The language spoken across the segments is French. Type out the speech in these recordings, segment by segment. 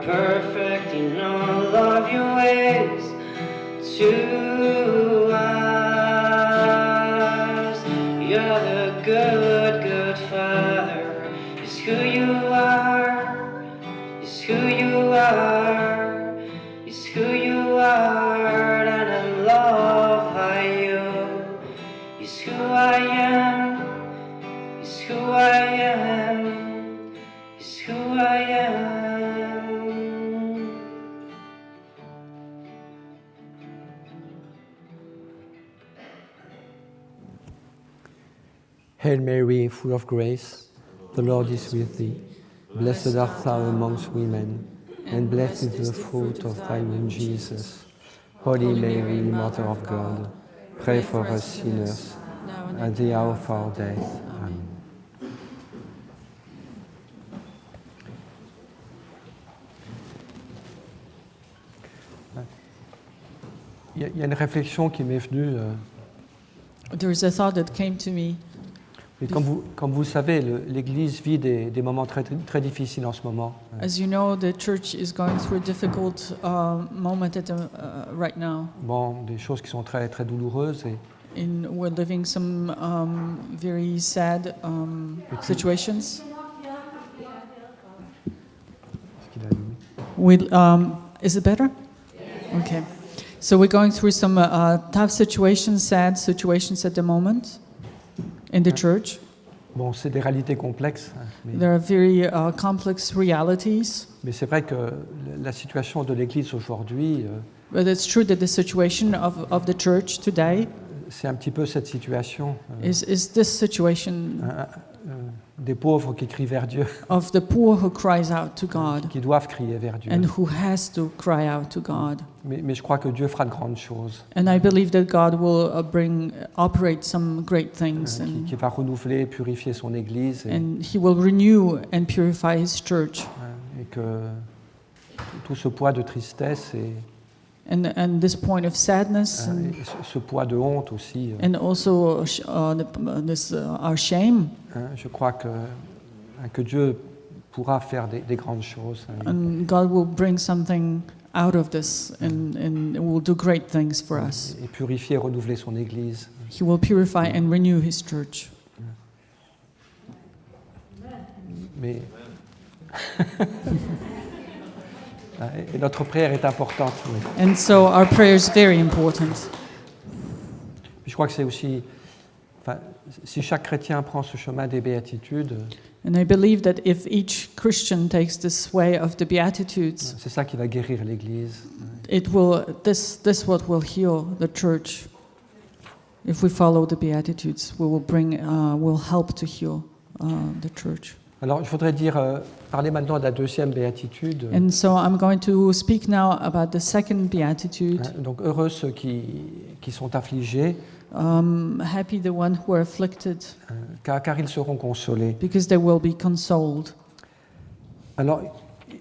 perfect in all of your ways to us. You're the good, good Father. It's who you are. It's who you are. It's who you are. And I'm loved by you. It's who I am. It's who I am. It's who I am. Hail Mary, full of grace, the Lord is with thee. Blessed art thou amongst women, and blessed is the fruit of thy womb, Jesus. Holy Mary, Mother of God, pray for us sinners, at the hour of our death. Amen. Il y a une réflexion qui m'est venue. There is a thought that came to me. Mais comme vous le savez, l'Église vit des moments très, très difficiles en ce moment. As you know, the church is going through a difficult moment right now. Bon, des choses qui sont très, très douloureuses. We're living some very sad situations. Is it better? Okay. So we're going through some tough situations, sad situations at the moment in the church. Bon, c'est des réalités complexes. There are very complex realities. Mais c'est vrai que la situation de l'Église aujourd'hui. But it's true that the situation of the church today. C'est un petit peu cette situation. Is this situation. Des pauvres qui crient vers Dieu. Of the poor who cries out to God. Qui doivent crier vers Dieu. And who has to cry out to God. Mais je crois que Dieu fera de grandes choses. And I believe that God will operate some great things. Qui va renouveler, purifier son Église. And He will renew and purify His church. Et que tout ce poids de tristesse and this point of sadness. Ce poids de honte aussi. And also our shame. Je crois que Dieu pourra faire des grandes choses. And God will bring something out of this and will do great things for us. Et purifier, renouveler son Église. He will purify and renew His church. Mais et notre prière est importante. And so our prayer is very important. Je crois que c'est aussi, si chaque chrétien prend ce chemin des béatitudes. And I believe that if each Christian takes this way of the Beatitudes, c'est ça qui va guérir l'Église. This what will heal the church. If we follow the Beatitudes, will help to heal the church. Alors, je voudrais parler maintenant de la deuxième béatitude. And so I'm going to speak now about the second beatitude. Donc, heureux ceux qui sont affligés. Happy the one who are afflicted. Car ils seront consolés. Because they will be consoled. Alors,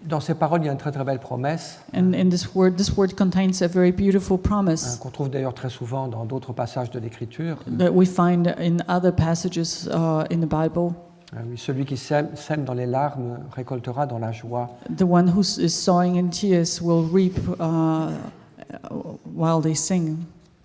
dans ces paroles, il y a une très très belle promesse. And in this word contains a very beautiful promise. Qu'on trouve d'ailleurs très souvent dans d'autres passages de l'Écriture. That we find in other passages in the Bible. Oui, celui qui sème dans les larmes récoltera dans la joie. The one who is sowing in tears will reap while they sing.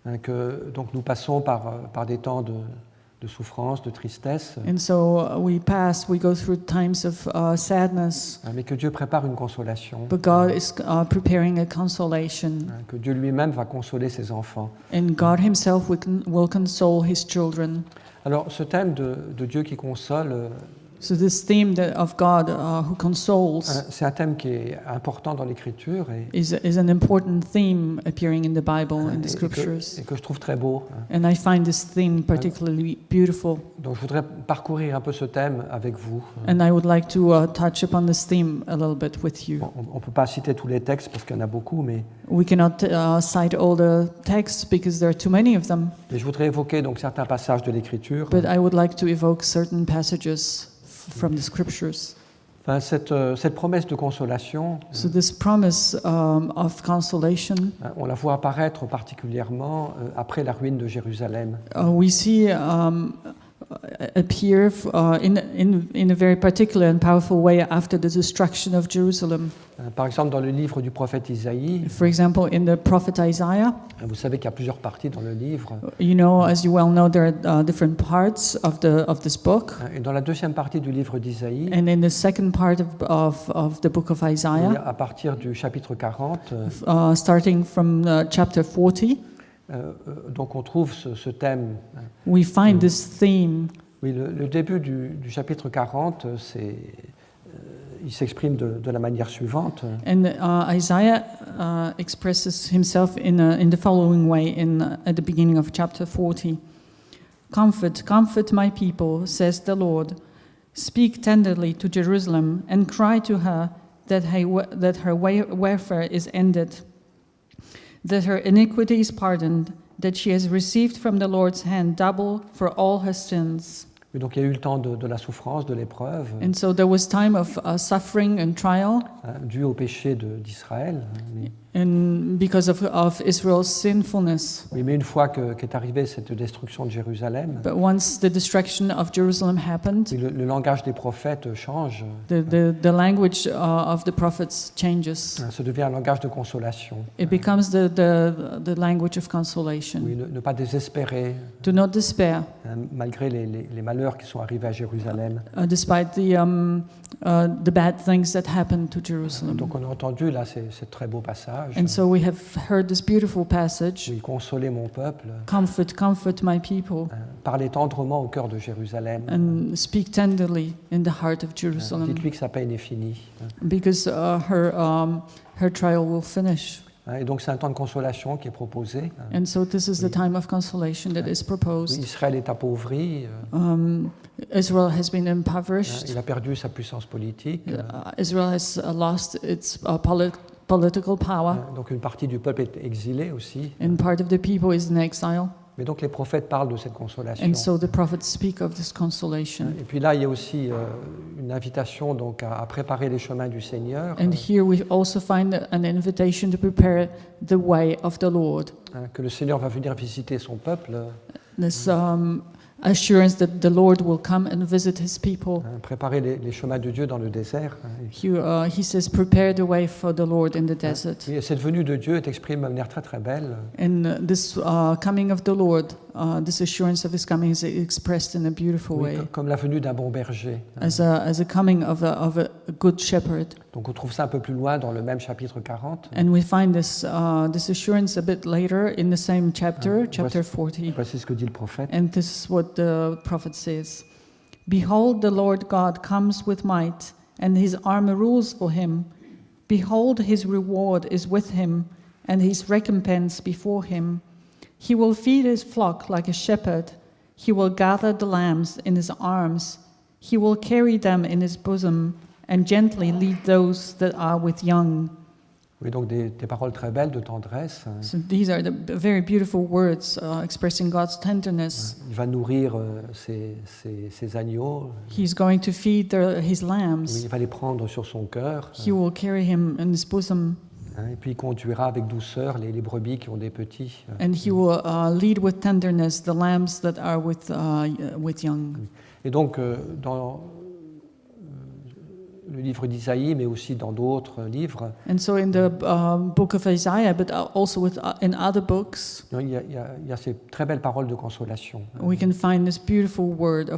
Donc nous passons par des temps de souffrance, de tristesse. And so we go through times of sadness. Mais que Dieu prépare une consolation. But God is preparing a consolation. Que Dieu lui-même va consoler ses enfants. And God Himself will console His children. Alors, ce thème de Dieu qui console, so this theme of God who consoles, c'est un thème qui est important dans l'Écriture is an important theme appearing in the Bible, in the Scriptures. Et que je trouve très beau. And I find this theme particularly beautiful. Donc, je voudrais parcourir un peu ce thème avec vous. And I would like to touch upon this theme a little bit with you. On ne peut pas citer tous les textes parce qu'il y en a beaucoup, mais we cannot cite all the texts because there are too many of them. Mais je voudrais évoquer donc certains passages de l'Écriture. But I would like to evoke certain passages from the Scriptures. Enfin, cette promesse de consolation, so this promise of consolation, on la voit apparaître particulièrement après la ruine de Jérusalem. We see appear in a very particular and powerful way after the destruction of Jerusalem. Par exemple, dans le livre du prophète Isaïe, For example, in the prophet Isaiah, vous savez qu'il y a plusieurs parties dans le livre. you know, as you well know, there are different parts of this book. Et dans la deuxième partie du livre d'Isaïe, And in the second part of the book of il y a Isaiah, à partir du chapitre 40, starting from chapter 40, donc on trouve ce thème. we find this theme. Oui, le début du chapitre 40, il s'exprime de la manière suivante. And Isaiah expresses himself in the following way at the beginning of chapter 40. Comfort, comfort my people, says the Lord. Speak tenderly to Jerusalem and cry to her that her warfare is ended, that her iniquity is pardoned, that she has received from the Lord's hand double for all her sins. Et donc il y a eu le temps de la souffrance, de l'épreuve, And so there was time of suffering and trial, dû au péché d'Israël. and because of Israel's sinfulness. Oui, mais une fois qu'est arrivée cette destruction de Jérusalem, But once the destruction of Jerusalem happened, oui, le langage des prophètes change. the language of the prophets changes. Ça devient un langage de consolation. It becomes the language of consolation. Oui, ne pas désespérer, Do not despair, malgré les malheurs qui sont arrivés à Jérusalem. despite the bad things that happened to Jerusalem. Donc on a entendu là ce très beau passage. And so we have heard this beautiful passage. Oui, consolez mon peuple, Comfort, comfort my people, parlez tendrement au cœur de Jérusalem. and speak tenderly in the heart of Jerusalem, Dites-lui que sa peine est finie. because her trial will finish. Et donc c'est un temps de consolation qui est proposé. And so this is the time of consolation that is Oui, proposed. Israël est appauvri, Israel has been impoverished. il a perdu sa puissance politique. Israel has lost its political power, Donc une partie du peuple est exilée aussi. and part of the people is in exile. Mais donc les prophètes parlent de cette consolation. And so the prophets speak of this consolation. Et puis là, il y a aussi une invitation donc à préparer les chemins du Seigneur, And here we also find an invitation to prepare the way of the Lord. Que le Seigneur va venir visiter son peuple, This assurance that the Lord will come and visit his people. préparer les chemins de Dieu dans le désert. He says, prepare the way for the Lord in the desert. Et cette venue de Dieu est exprimée de manière très très belle. And this coming of the Lord, this assurance of his coming is expressed in a beautiful Oui, way, comme la venue d'un bon berger. as a coming of a good shepherd. Donc on trouve ça un peu plus loin dans le même chapitre 40. And we find this assurance a bit later in the same chapter, chapter 40. Voici ce que dit le prophète. And this is what the prophet says. Behold, the Lord God comes with might, and his arm rules for him. Behold, his reward is with him, and his recompense before him. He will feed his flock like a shepherd. He will gather the lambs in his arms. He will carry them in his bosom, and gently lead those that are with young. Oui, donc des paroles très belles de tendresse. So these are the very beautiful words expressing God's tenderness. Il va nourrir ses agneaux. He's going to feed his Oui, lambs. il va les prendre sur son cœur. He will carry him in his bosom, Et puis il conduira avec douceur les brebis qui ont des petits. and he will lead with tenderness the lambs that are with young. Et donc dans le livre d'Isaïe, mais aussi dans d'autres livres, And so in the book of Isaiah, but also in other books, il y a ces très belles paroles de consolation we can find this beautiful words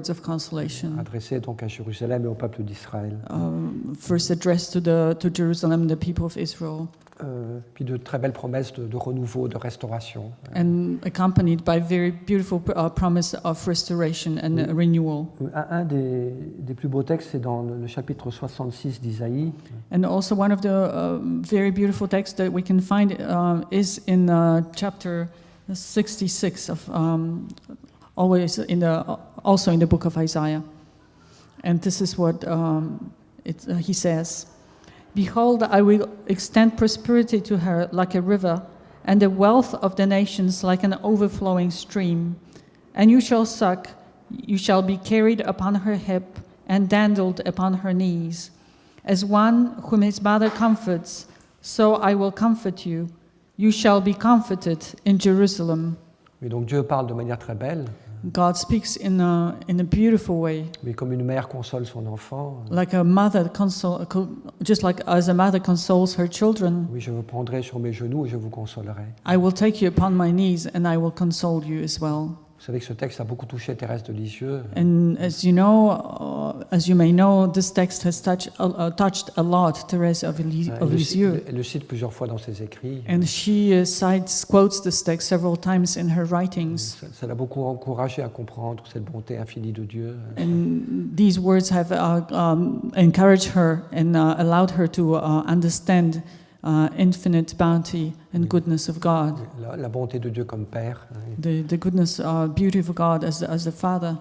of consolation, adressées donc à Jérusalem et au peuple d'Israël. first addressed to Jerusalem, the people of Israel, Puis de très belles promesses de renouveau, de restauration. and accompanied by very beautiful promise of restoration and renewal. Un des plus beaux textes, c'est dans le chapitre 66 d'Isaïe. And also one of the very beautiful texts that we can find is in chapter 66 of also in the book of Isaiah. And this is what he says. Behold, I will extend prosperity to her like a river, and the wealth of the nations like an overflowing stream. And you shall suck, you shall be carried upon her hip, and dandled upon her knees. As one whom his mother comforts, so I will comfort you. You shall be comforted in Jerusalem. Et donc Dieu parle de manière très belle. God speaks in a beautiful way, mais comme une mère console son enfant, like a mother just like as a mother consoles her children. oui, je vous prendrai sur mes genoux et je vous consolerai. I will take you upon my knees and I will console you as well. Vous savez que ce texte a beaucoup touché Thérèse de Lisieux. And as you may know, this text has touched a lot Thérèse of Lisieux. Elle le cite plusieurs fois dans ses écrits. And she quotes this text several times in her writings. Ça l'a beaucoup encouragée à comprendre cette bonté infinie de Dieu. And these words have encouraged her and allowed her to understand infinite bounty and goodness of God. La bonté de Dieu comme Père. The goodness, beauty of God as the Father.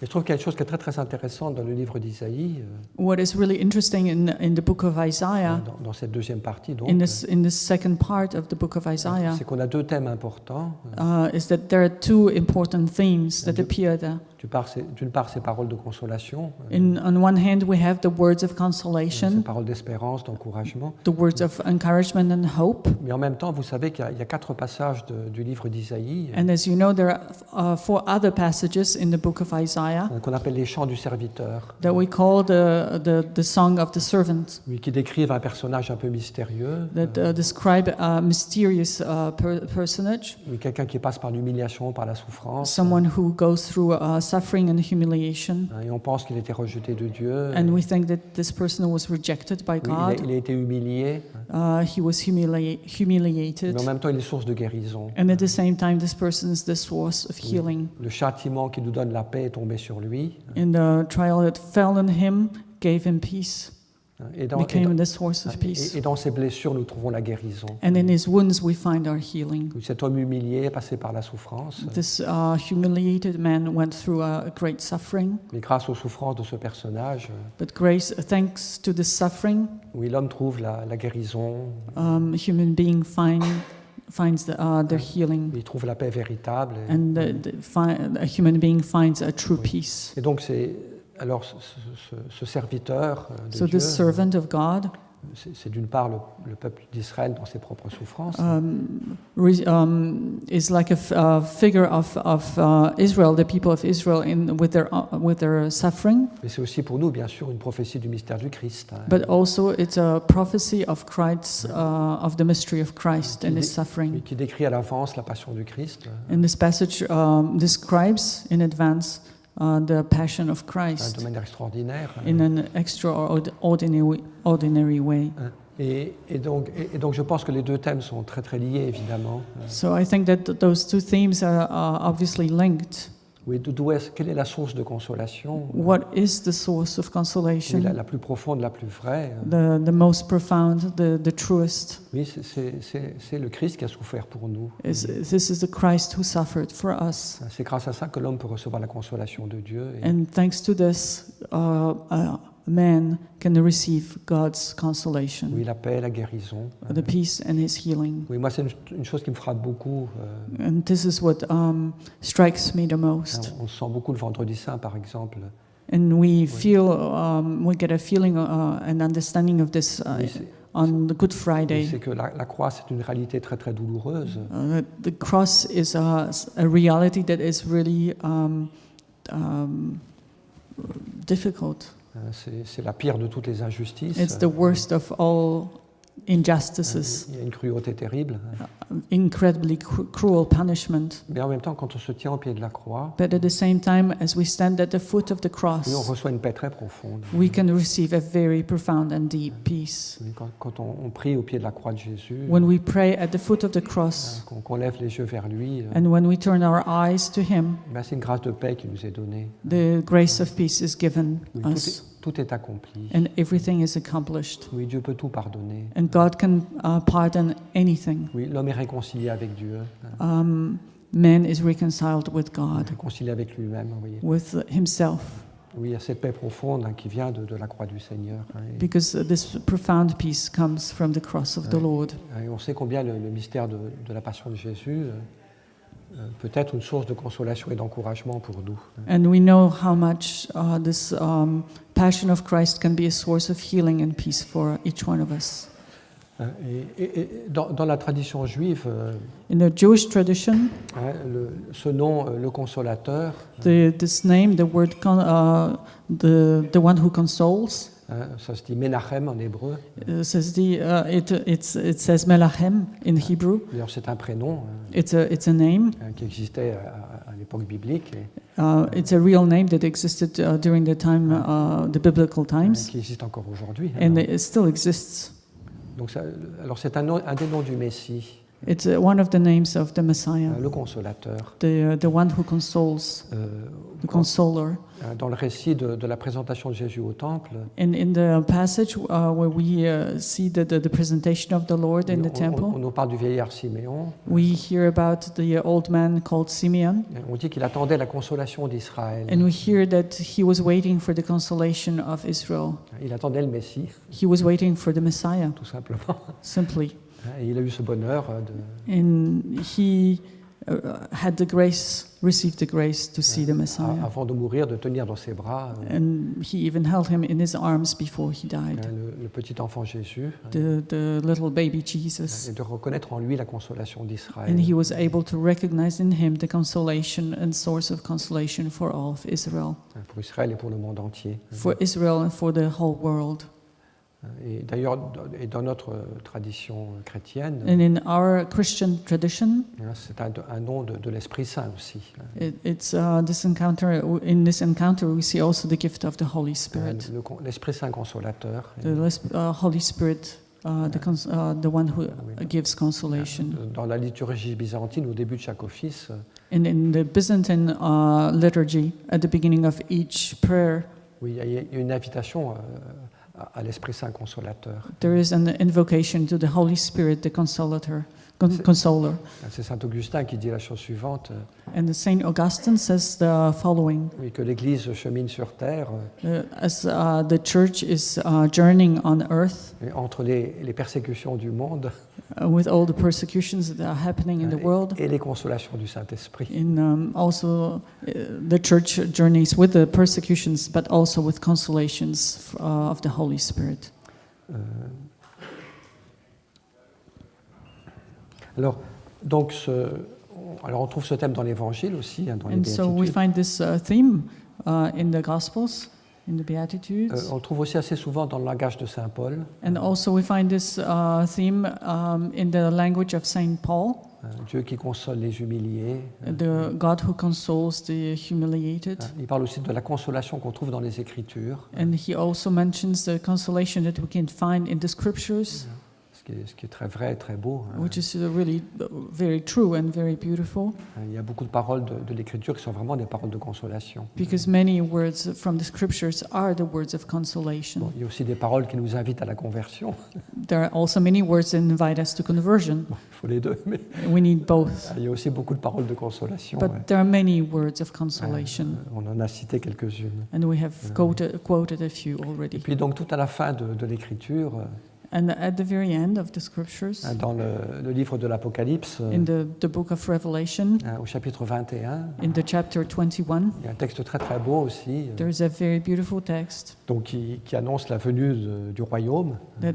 Et je trouve qu'il y a quelque chose qui est très très intéressant dans le livre d'Isaïe, What is really interesting in the book of Isaiah, dans cette deuxième partie, donc, in this second part of the book of Isaiah, c'est qu'on a deux thèmes importants. is that there are two important themes that appear there. D'une part, ces paroles de consolation, On one hand, we have the words of ces consolation, paroles d'espérance, d'encouragement. the words of encouragement and hope. Mais en même temps, vous savez qu'il y a 4 passages du livre d'Isaïe And as you know, there are 4 other passages in the book of Isaiah qu'on appelle les chants du serviteur, that we call the song of the servant, oui, qui décrivent un personnage un peu mystérieux, that describe a mysterious personage, oui, quelqu'un qui passe par l'humiliation, par la souffrance, someone who goes through suffering and humiliation. Et on pense qu'il était rejeté de Dieu. And we think that this person was rejected by Oui, God. il a été humilié, He was humiliated. mais en même temps, il est source de guérison. And at the same time, this person is the source of healing. Le châtiment qui nous donne la paix est tombé sur lui. And the trial that fell on him gave him peace, became the source of peace. et dans ses blessures, nous trouvons la guérison. And in his wounds, we find our healing. Cet homme humilié, passé par la souffrance, This humiliated man went through a great suffering, mais grâce aux souffrances de ce personnage, but thanks to this suffering, oui, l'homme trouve la guérison, human being finds their healing, il trouve la paix véritable. and a human being finds a true peace. Et donc, alors ce serviteur de So Dieu, this servant of God c'est d'une part le peuple d'Israël dans ses propres souffrances, is like a figure of Israel, the people of Israel, with their suffering, mais c'est aussi pour nous, bien sûr, une prophétie du mystère du Christ. but also it's a prophecy of Christ, of the mystery of Christ and his suffering. Qui décrit à l'avance la passion du Christ, And this passage describes in advance the passion of Christ de manière extraordinaire. in an extraordinary way. Et donc, je pense que les deux thèmes sont très très liés, évidemment. So I think that those two themes are obviously linked. Oui, quelle est la source de consolation? What is the source of Oui, consolation? la plus profonde, la plus vraie. The most profound, the truest. Oui, c'est le Christ qui a souffert pour nous. This is the Christ who suffered for us. C'est grâce à ça que l'homme peut recevoir la consolation de Dieu. And thanks to this, man can receive God's consolation, Oui, la paix, la guérison. the peace and his healing. Oui, moi, c'est une chose qui me frappe beaucoup. And this is what strikes me the most. On sent beaucoup le Vendredi Saint, par exemple. And we feel, we get a feeling, an understanding of this on the Good Friday. C'est que la croix, c'est une réalité très très douloureuse. The cross is a reality that is really difficult. C'est la pire de toutes les injustices. It's the worst of all injustices, Il y a une cruauté terrible. incredibly cruel punishment. Mais en même temps, quand on se tient au pied de la croix, But at the same time, as we stand at the foot of the oui, on cross, reçoit une paix très profonde. we can receive a very profound and deep peace. Oui, quand on prie au pied de la croix de Jésus, When we pray at the foot of the cross, qu'on lève les yeux vers lui, and when we turn our eyes to Him, c'est une grâce de paix qui nous est donnée. the grace of peace is given Oui, us, tout est accompli. and everything is accomplished. Oui, Dieu peut tout pardonner. And God can pardon anything. Oui, l'homme est réconcilié avec Dieu, Man is reconciled with God, réconcilié avec lui-même. Oui. with himself, Oui, il y a cette paix profonde qui vient de la croix du Seigneur. because this profound peace comes from the cross of the Lord. Et on sait combien le mystère de la passion de Jésus peut être une source de consolation et d'encouragement pour nous. And we know how much this passion of Christ can be a source of healing and peace for each one of us. Et dans la tradition juive, In the Jewish tradition, ce nom, le consolateur, this name, the word, the one who consoles, ça se dit Menachem en hébreu. says it says Melachem in Hebrew. D'ailleurs, c'est un prénom It's a name. qui existait à l'époque biblique et It's a real name that existed during the time, the biblical times, qui existe encore aujourd'hui. and it still exists. Donc alors c'est un des noms du Messie, It's one of the names of the Messiah, le consolateur. the one who consoles, the consoler. Dans le récit de la présentation de Jésus au temple, And in the passage where we see the presentation of the Lord in the temple, on nous parle du vieillard Siméon. we hear about the old man called Simeon, On dit qu'il attendait la consolation d'Israël. and we hear that he was waiting for the consolation of Israel. Il attendait le Messie, He was waiting for the Messiah, tout simplement. simply. Et il a eu ce bonheur And he had the grace, received the grace to see the Messiah. avant de mourir, de tenir dans ses bras And he even held him in his arms before he died, le petit enfant Jésus, the little baby Jesus. et de reconnaître en lui la consolation d'Israël. And he was able to recognize in him the consolation and source of consolation for all of Israel, Pour Israël et pour le monde entier. for Israel and for the whole world. Et d'ailleurs, dans notre tradition chrétienne, And in our Christian tradition, c'est un nom de l'Esprit Saint aussi. it's this encounter. In this encounter, we see also the gift of the Holy Spirit, L'Esprit Saint consolateur. the Holy Spirit, the one who gives consolation. Dans la liturgie byzantine, au début de chaque office, And in the Byzantine liturgy, at the beginning of each prayer, oui, il y a une invitation à l'Esprit Saint consolateur. there is an invocation to the Holy Spirit, the consolator, consoler. C'est saint Augustin qui dit la chose suivante, And Saint Augustine says the following: oui, que l'Église chemine sur terre as the church is journeying on earth entre les persécutions du monde with all the persecutions that are happening in the world, et les consolations du Saint-Esprit. in also the church journeys with the persecutions, but also with consolations of the Holy Spirit. Alors, donc, on trouve ce thème dans l'Évangile aussi, dans les And so we Béatitudes. find this theme in the Gospels, in the Beatitudes, On le trouve aussi assez souvent dans le langage de Saint Paul. and also we find this theme in the language of Saint Paul, Dieu qui console les humiliés. the God who consoles the humiliated. Il parle aussi de la consolation qu'on trouve dans les Écritures, And he also mentions the consolation that we can find in the scriptures, ce qui est très vrai, très beau. which is really very true and very beautiful, Il y a beaucoup de paroles de l'Écriture qui sont vraiment des paroles de consolation. because many words from the scriptures are the words of consolation. Bon, il y a aussi des paroles qui nous invitent à la conversion. There are also many words that invite us to conversion. Il faut les deux, mais We need both. il y a aussi beaucoup de paroles de consolation. But there are many words of consolation, On en a cité quelques-unes. and we have quoted a few Et already. puis donc tout à la fin de l'Écriture, And at the very end of the scriptures, dans le livre de l'Apocalypse, in the book of Revelation, au chapitre 21, in the chapter 21, il y a un texte très très beau aussi, there is a very beautiful text donc qui annonce la venue du royaume, that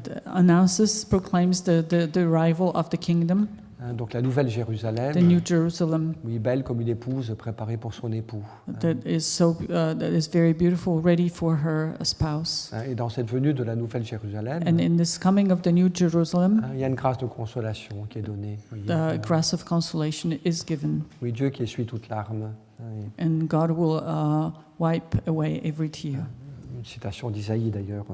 proclaims the arrival of the kingdom, donc la nouvelle Jérusalem, the New Jerusalem, oui, belle comme une épouse préparée pour son époux. that is very beautiful, ready for her spouse. Et dans cette venue de la nouvelle Jérusalem, And in this coming of the New Jerusalem, il y a une grâce de consolation qui est donnée. Oui, the grace of consolation is given, oui, Dieu qui essuie toute larme. and God will wipe away every tear. Une citation d'Isaïe d'ailleurs.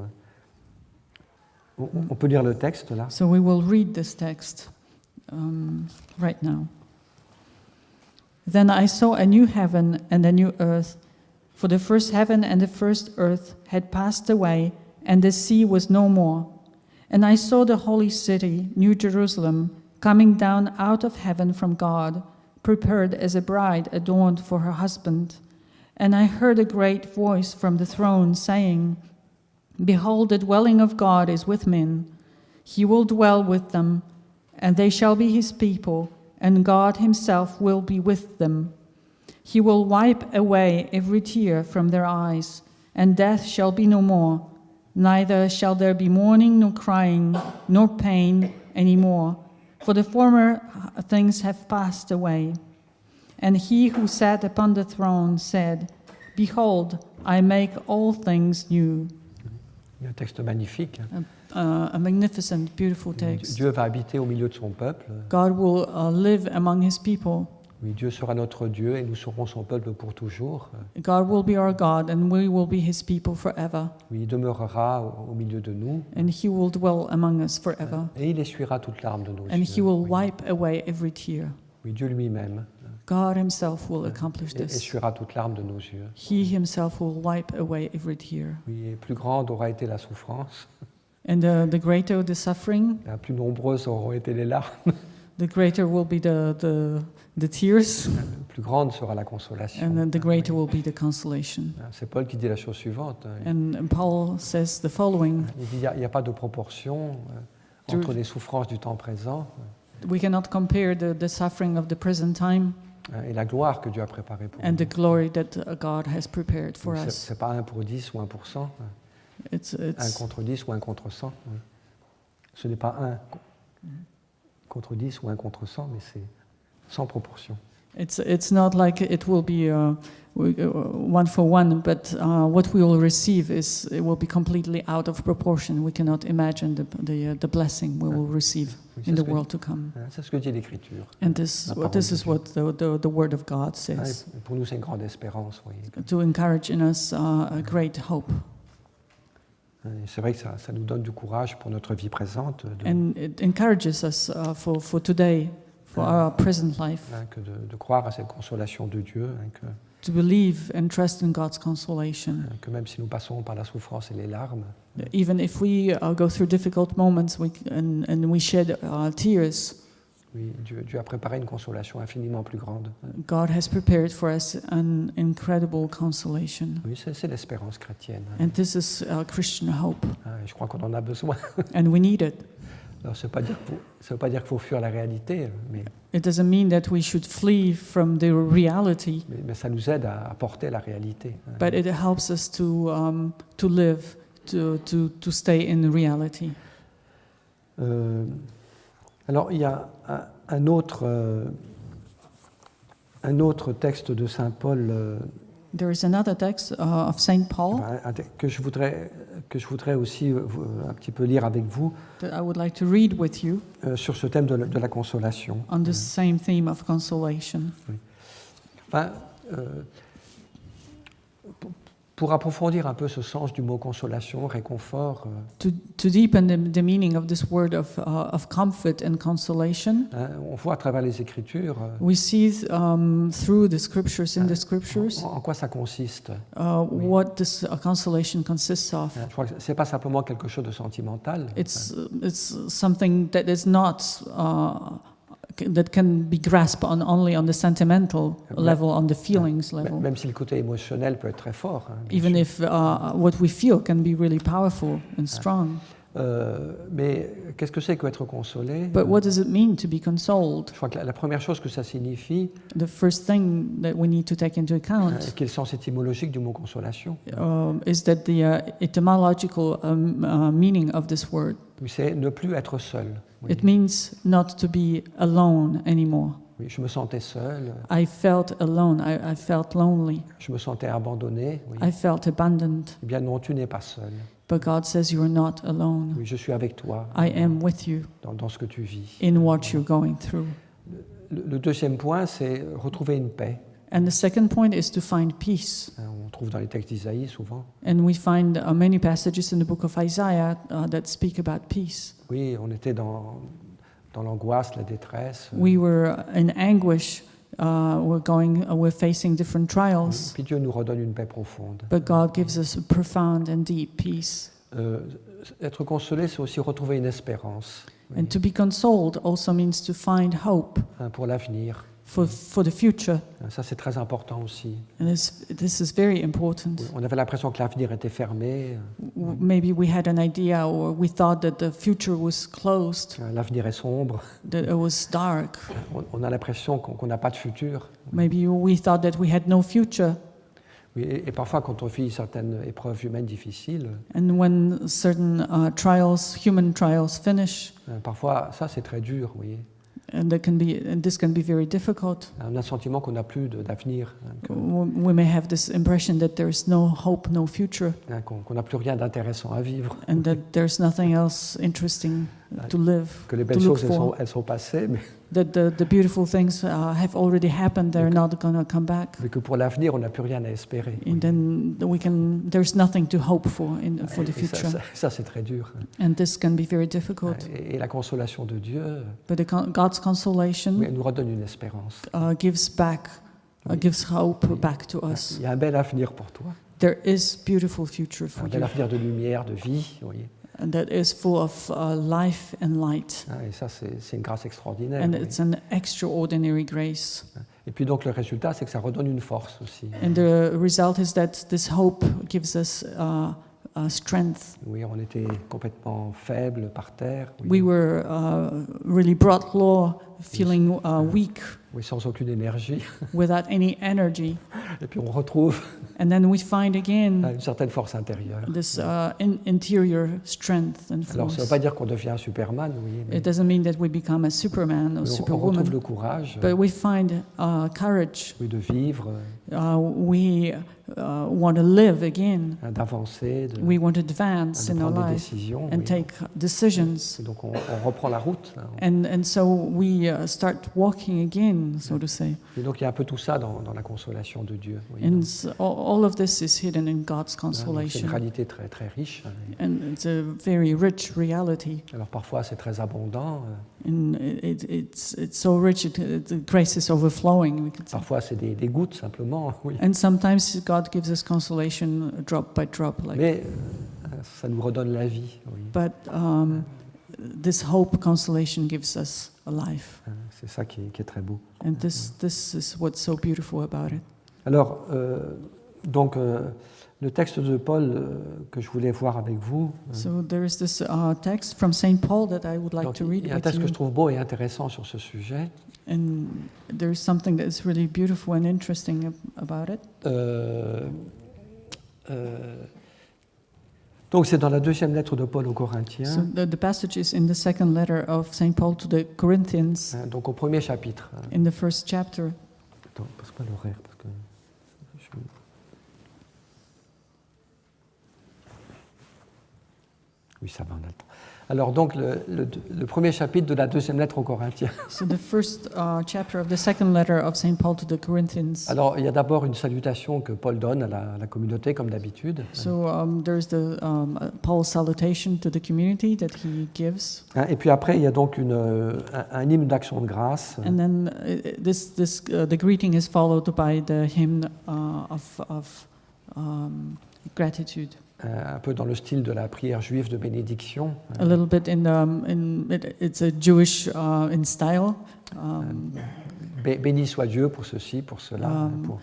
On peut lire le texte là. So we will read this text right now. Then I saw a new heaven and a new earth, for the first heaven and the first earth had passed away, and the sea was no more. And I saw the holy city, New Jerusalem, coming down out of heaven from God, prepared as a bride adorned for her husband. And I heard a great voice from the throne saying, Behold, the dwelling of God is with men. He will dwell with them, and they shall be his people, and God himself will be with them. He will wipe away every tear from their eyes, and death shall be no more. Neither shall there be mourning, nor crying, nor pain any more, for the former things have passed away. And he who sat upon the throne said, Behold, I make all things new. Il y a un texte magnifique. A magnificent, beautiful text. Dieu va habiter au milieu de son peuple. God will live among his people. Oui, Dieu sera notre Dieu et nous serons son peuple pour toujours. God will be our God and we will be his people forever. Oui, il demeurera au milieu de nous. And he will dwell among us forever. Et il essuiera toute larme de nos And he yeux. will Oui. wipe away every tear. Oui, Dieu lui-même God himself will accomplish this. essuiera toute larme de nos yeux. He himself will wipe away every tear. Oui, et plus grande aura été la souffrance, And the greater the suffering, et plus nombreuses auront été les larmes, the greater will be the tears, plus grande sera la consolation. and then the greater will be the consolation. C'est Paul qui dit la chose suivante. And Paul says the following: Il dit il n'y a pas de proportion entre les souffrances du temps présent we cannot compare the suffering of the present time et la gloire que Dieu a préparée pour and nous. the glory that God has prepared for us. C'est pas 1 pour 10 ou 1 pour 100, 1 It's contre 10 ou 1 contre 100. Ce n'est pas 1 contre 10 ou 1 contre 100, mais c'est sans proportion. It's not like it will be one for one, but what we will receive it will be completely out of proportion. We cannot imagine the blessing we will receive Oui, in c'est the ce world to come. C'est ce que dit l'Écriture. And this La parole is de Dieu. what the Word of God Ah, says, et pour nous, c'est une grande espérance. Oui. to encourage in us a great hope. Et c'est vrai que ça nous donne du courage pour notre vie présente, And it encourages us for today, for our present life, que de croire à cette consolation de Dieu, to believe and trust in God's consolation. que même si nous passons par la souffrance et les larmes, Even if we go through difficult moments and we shed tears, oui, Dieu a préparé une consolation infiniment plus grande. God has prepared for us an incredible consolation. Oui, c'est l'espérance chrétienne. And this is Christian hope, Et je crois qu'on en a besoin. and we need it. Alors, ça ne veut pas dire qu'il faut fuir la réalité, mais It doesn't mean that we should flee from the reality, ça nous aide à porter la réalité. but it helps us to live, to stay in reality. Alors, il y a un autre texte de Saint Paul There is another text of Saint Paul que je voudrais aussi un petit peu lire avec vous that I would like to read with you sur ce thème de la consolation. on the same theme of consolation. Enfin, pour approfondir un peu ce sens du mot consolation, réconfort, To deepen the meaning of this word of comfort and consolation, on voit à travers les Écritures we see through the scriptures, in the scriptures, en quoi ça consiste. what this consolation consists of. Je crois que c'est pas simplement quelque chose de sentimental. It's something that is not that can be grasped only on the sentimental level, on the feelings level. Même si le côté émotionnel peut être très fort. Bien Even sûr. if what we feel can be really powerful and strong. Mais qu'est-ce que c'est qu'être consolé? But what does it mean to be consoled? Je crois que la première chose que ça signifie, The first thing that we need to take into account quel est le sens étymologique du mot consolation, is that the etymological meaning of this word. c'est ne plus être seul. Oui. It means not to be alone anymore. Oui, je me sentais seul, I felt alone. I felt lonely. je me sentais abandonné. Oui. I felt abandoned. Eh bien non, tu n'es pas seul. But God says you are not alone. Oui, je suis avec toi I am with you dans ce que tu vis. in what you're going through. Le deuxième point, c'est retrouver une paix. And the second point is to find peace. On trouve dans les textes d'Isaïe souvent. And we find many passages in the book of Isaiah that speak about peace. Oui, on était dans l'angoisse, la détresse. We were in anguish. We're facing different trials. Puis Dieu nous redonne une paix profonde. But God gives us a profound and deep peace. Être consolé, c'est aussi retrouver une espérance And to be consoled also means to find hope pour l'avenir. for the future. Ça, c'est très important aussi. And this is very important. On avait l'impression que l'avenir était fermé. Maybe we had an idea or we thought that the future was closed, L'avenir est sombre. that it was dark. On a l'impression qu'on n'a pas de futur. Maybe we thought that we had no future. Oui, et parfois, quand on vit certaines épreuves humaines difficiles, And when certain human trials finish, parfois, ça, c'est très dur, vous voyez. and this can be very difficult. On a le sentiment qu'on n'a plus d'avenir, We may have this impression that there is no hope, no future, qu'on n'a plus rien d'intéressant à vivre, and that there's nothing else interesting to live, que les to belles look choses, for. elles sont passées, That the beautiful things have already happened; they're not going to come back. mais que pour l'avenir, on n'a plus rien à espérer. And then there's nothing to hope for for the Et future. ça, c'est très dur. And this can be very difficult. Et la consolation de Dieu, But God's consolation elle nous redonne une espérance. gives hope back to us. Il y a un bel avenir pour toi, There is beautiful future for un bel you, avenir de lumière, de vie, vous voyez. and that is full of life and light. Et ça, c'est une grâce extraordinaire. And vous voyez. it's an extraordinary grace. Et puis donc le résultat, c'est que ça redonne une force aussi. And the result is that this hope gives us strength. Oui, on était complètement faibles par terre, oui, We were really brought low, feeling weak, oui, sans aucune énergie. without any energy. Et puis on retrouve And then we find again une certaine force intérieure. this interior strength and Alors ça ne veut force. pas dire qu'on devient un Superman, oui, mais It doesn't mean that we become a Superman or on retrouve Superwoman, le courage, but we find courage. oui, de vivre, We want to live again. d'avancer, We want to advance de in our prendre des life décisions. and Oui. take decisions. Et donc on reprend la route. Hein. And so we start walking again, so to say. Et donc il y a un peu tout ça dans la consolation de Dieu. Oui. And all of this is hidden in God's Donc, c'est une consolation. réalité très, très riche. Hein. And it's a very rich reality. Alors parfois c'est très abondant, And it's so rich, the grace is overflowing, we could say. parfois c'est des gouttes simplement. Oui. And sometimes God gives us consolation drop by drop, like. Mais ça nous redonne la vie. Oui. But this hope consolation gives us a life. C'est ça qui est très beau. And this is what's so beautiful about it. Alors, donc, le texte de Paul que je voulais voir avec vous, So there is this text from Saint Paul that I would like donc, to read il y a un with texte que je you. trouve beau et intéressant sur ce sujet. And there's something that is really beautiful and interesting about it. Donc, c'est dans la deuxième lettre de Paul aux Corinthiens, So the passage is in the second letter of Saint Paul to the Corinthians, donc au premier chapitre. in the first chapter. Attends, passe pas l'horaire parce que je... Oui, ça va, on a le temps. Alors, donc, le premier chapitre de la deuxième lettre aux Corinthiens. So the first chapter of the second letter of Saint Paul to the Corinthians. Alors, il y a d'abord une salutation que Paul donne à la communauté, comme d'habitude. So there's the Paul's salutation to the community that he gives, Et puis après, il y a donc un hymne d'action de grâce. and then the greeting is followed by the hymn of gratitude, Un peu dans le style de la prière juive de bénédiction. a little bit it's a Jewish in style. Béni soit Dieu pour ceci, pour cela. Pour...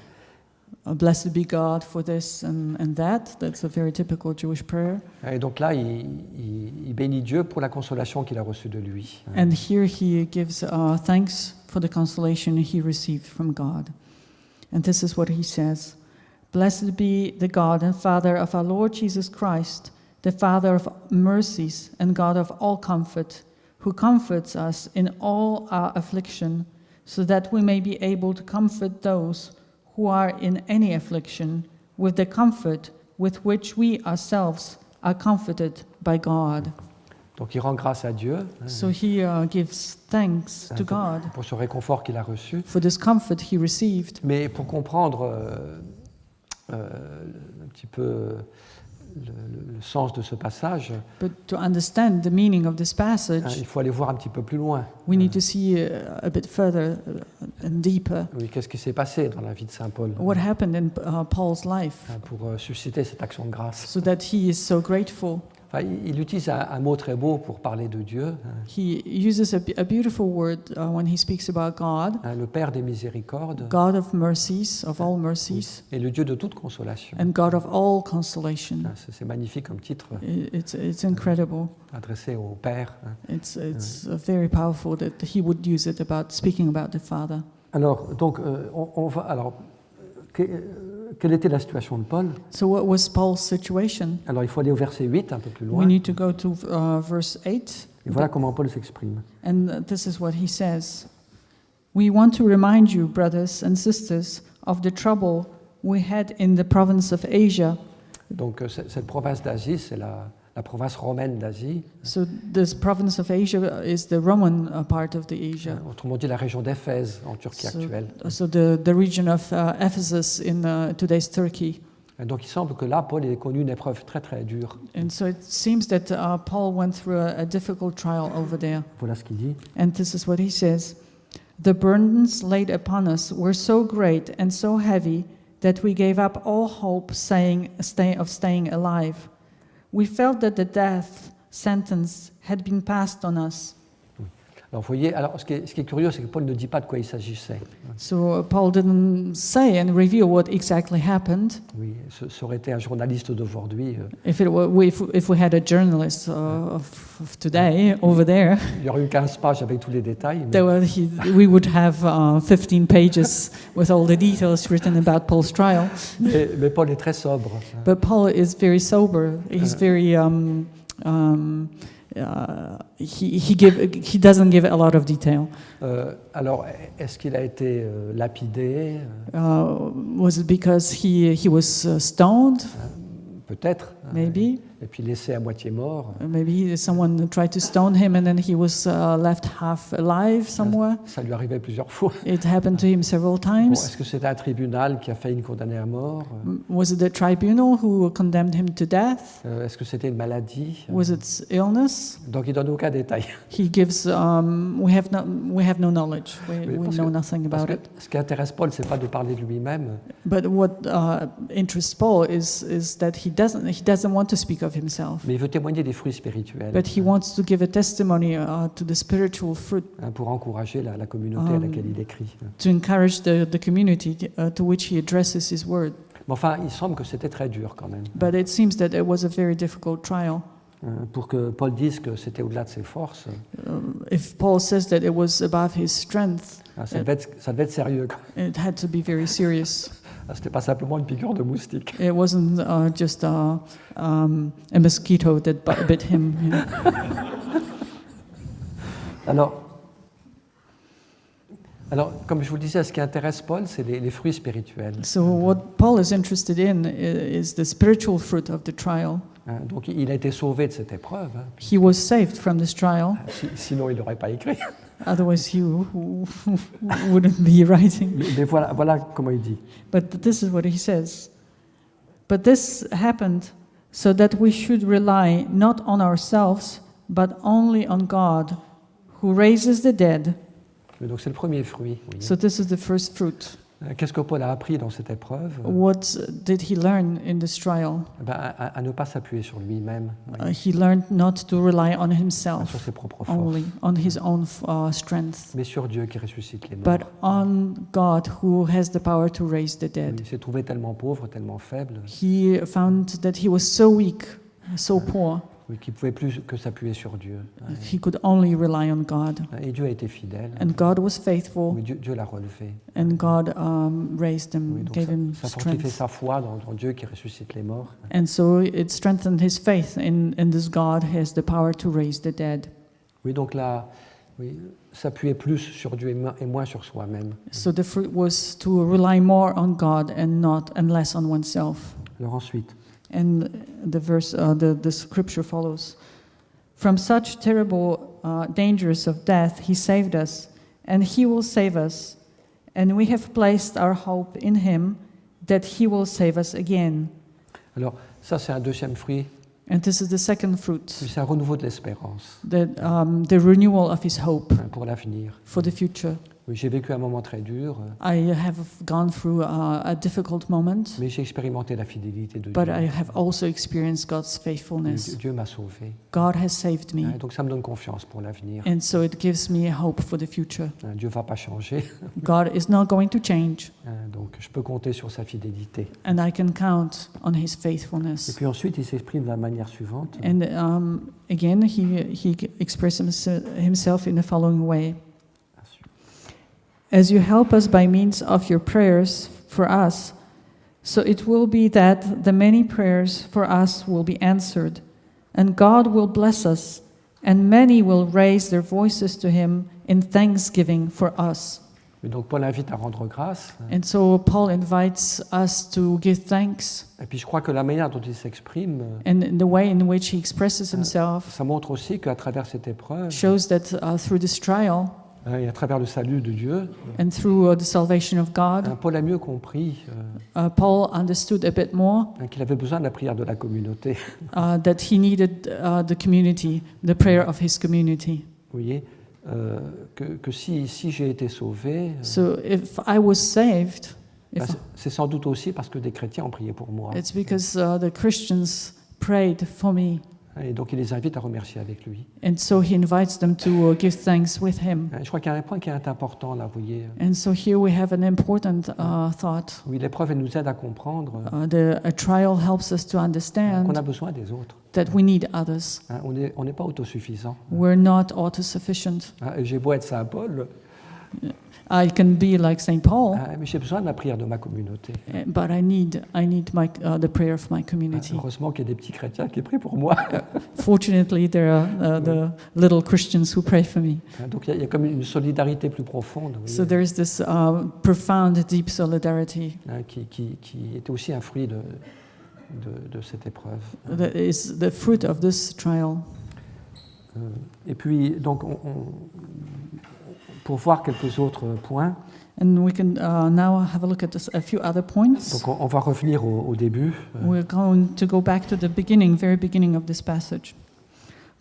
Blessed be God for this and that. That's a very typical Jewish prayer. Et donc là, il bénit Dieu pour la consolation qu'il a reçue de lui. And here he gives thanks for the consolation he received from God. And this is what he says: Blessed be the God and Father of our Lord Jesus Christ, the Father of mercies and God of all comfort, who comforts us in all our affliction, so that we may be able to comfort those who are in any affliction with the comfort with which we ourselves are comforted by God. Donc il rend grâce à Dieu So he gives thanks to God pour ce réconfort qu'il a reçu. for this comfort he received. Mais pour comprendre un petit peu le sens de ce passage, But to understand the meaning of this passage, il faut aller voir un petit peu plus loin. we need to see a bit further and deeper. Oui, qu'est-ce qui s'est passé dans la vie de saint Paul What happened in Paul's life pour susciter cette action de grâce. so that he is so grateful. Enfin, il utilise un mot très beau pour parler de Dieu, He uses a beautiful word when he speaks about God, le Père des miséricordes God of mercies, of all mercies, et le Dieu de toute consolation. and God of all consolation. C'est magnifique comme titre It's incredible. adressé au Père. It's very powerful that he would use it about speaking about the Father. Alors, donc, on va. Alors, quelle était la situation de Paul? So what was Paul's situation? Alors il faut aller au verset 8, un peu plus We loin, need to go to verse 8. et voilà comment Paul s'exprime. And this is what he says. We want to remind you, brothers and sisters, of the trouble we had in the province of Asia. Donc cette province d'Asie, c'est la province romaine d'Asie, So this province of Asia is the Roman part of the Asia. autrement dit la région d'Éphèse en Turquie actuelle. So the region of Ephesus in today's Turkey. Et donc il semble que là, Paul ait connu une épreuve très très dure. And so it seems that Paul went through a difficult trial over there. Voilà ce qu'il dit. And this is what he says. The burdens laid upon us were so great and so heavy that we gave up all hope of staying alive. We felt that the death sentence had been passed on us. Alors vous voyez, ce qui est curieux, c'est que Paul ne dit pas de quoi il s'agissait. So Paul didn't say and reveal what exactly happened. Oui, ça aurait été un journaliste d'aujourd'hui. If we had a journalist of today over there, Il y aurait eu 15 pages avec tous les détails. we would have 15 pages with all the details written about Paul's trial. Mais Paul est très sobre. But Paul is very sober. He's very he doesn't give a lot of detail. Alors, est-ce qu'il a été lapidé? Was it because he was stoned? Peut-être. Maybe. Et puis laissé à moitié mort. Maybe someone tried to stone him and then he was left half alive somewhere. Ça lui arrivait plusieurs fois. It happened to him several Bon, times. est-ce que c'était un tribunal qui a failli le condamner à mort? Was it the tribunal who condemned him to death? Est-ce que c'était une maladie? Was it illness? Donc il donne aucun détail. He gives. We have no knowledge. We know nothing Parce about que it. ce qui intéresse Paul, c'est pas de parler de lui-même, But what interests Paul is that he doesn't want to speak of himself, mais il veut témoigner des fruits spirituels but he wants to give a testimony to the spiritual fruit, pour encourager la communauté à laquelle il écrit. to encourage the community to which he addresses his word. Mais enfin, il semble que c'était très dur quand même. But it seems that it was a very difficult trial. Pour que Paul dise que c'était au-delà de ses forces, If Paul says that it was above his strength, ça devait être sérieux. it had to be very serious. C'était pas simplement une piqûre de moustique. It wasn't just a mosquito that bit him. You know. Alors, comme je vous le disais, ce qui intéresse Paul, c'est les fruits spirituels. So what Paul is interested in is the spiritual fruit of the trial. Donc, il a été sauvé de cette épreuve. He was saved from this trial. Sinon, il n'aurait pas écrit. Otherwise, he wouldn't be writing. Mais voilà comment il dit. But this is what he says. But this happened so that we should rely not on ourselves, but only on God, who raises the dead. Donc, c'est le premier fruit. Oui. So this is the first fruit. Qu'est-ce que Paul a appris dans cette épreuve? What did he learn in this trial? À ne pas s'appuyer sur lui-même, He learned not to rely on sur himself ses propres forces, only, on his own strength, mais sur Dieu qui ressuscite les morts. but on God who has the power to raise the dead. Il s'est trouvé tellement pauvre, tellement faible, He found that he was so weak, so poor, qu'il ne pouvait plus que s'appuyer sur Dieu. he could only rely on God. Et Dieu a été fidèle, And God was faithful, mais Dieu l'a relevé. and God raised him, Oui, donc gave him ça fortifie strength. sa foi dans Dieu qui ressuscite les morts. And so it strengthened his faith in this God who has the power to raise the dead. Oui, donc là, s'appuyer plus sur Dieu et moins sur soi-même. So the fruit was to rely more on God and less on oneself. Alors ensuite, And the scripture follows. From such terrible dangers of death, he saved us, and he will save us. And we have placed our hope in him that he will save us again. alors ça c'est un deuxième fruit, And this is the second fruit, c'est un renouveau de l'espérance the renewal of his hope pour l'avenir. for the future. Oui, j'ai vécu un moment très dur, I have gone through a difficult moment, mais j'ai expérimenté la fidélité de but Dieu. I have also experienced God's faithfulness. Dieu m'a sauvé. God has saved me, Donc ça me donne confiance pour l'avenir. and so it gives me hope for the future. Dieu ne va pas changer, God is not going to change, donc je peux compter sur sa fidélité. and I can count on his Et faithfulness. puis ensuite, il s'exprime de la manière suivante. And again, he expresses himself in the following way. As you help us by means of your prayers for us, So it will be that the many prayers for us will be answered, and God will bless us, and many will raise their voices to him in thanksgiving for us. Et donc Paul invite à rendre grâce. And so Paul invites us to give thanks, Et puis je crois que la manière dont il s'exprime, and the way in which he expresses himself ça montre aussi qu'à travers cette épreuve, shows that through this trial et à travers le salut de Dieu, and through the salvation of God, Paul a mieux compris Paul understood a bit more qu'il avait besoin de la prière de la communauté. that he needed the community, the prayer of his community. Vous voyez, que si j'ai été sauvé, So if I was saved, c'est sans doute aussi parce que des chrétiens ont prié pour moi. it's because the Christians prayed for me. Et donc il les invite à remercier avec lui. And so he invites them to give thanks with him. Je crois qu'il y a un point qui est important là, vous voyez. And so here we have an important thought. Oui, l'épreuve, elle nous aide à comprendre A trial helps us to qu'on understand a besoin des autres. that we need others. On n'est pas autosuffisant. We're not autosufficient. J'ai beau être Saint Paul, I can be like Saint Paul, mais j'ai besoin de la prière de ma communauté. but I need the prayer of my community. Heureusement qu'il y a des petits chrétiens qui prient pour moi. Fortunately, there are the little Christians who pray for me. Donc il y a comme une solidarité plus profonde, vous So voyez, there is this profound, deep solidarity qui était aussi un fruit de cette épreuve. that is the fruit of this trial. Et puis, donc, pour voir quelques autres points, And we can now have a look at a few other points. donc on va revenir au début. We're going to go back to the beginning, very beginning of this passage.